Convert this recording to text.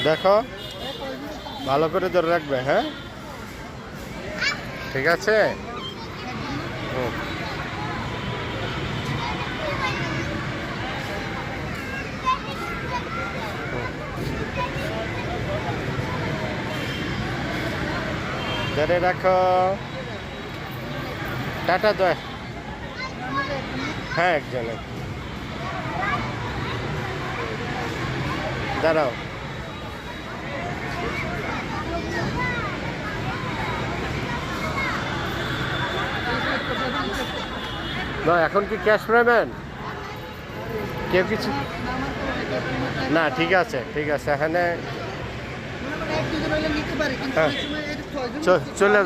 দেখো ভালো করে ধরে রাখবে, হ্যাঁ ঠিক আছে। হুম। ধরে রাখো, টাটা দয়। হ্যাঁ একজনে দাঁড়াও। না এখন কি ক্যাশ পেমেন্ট কেউ কিছু না? ঠিক আছে ঠিক আছে, এখানে হ্যাঁ চলে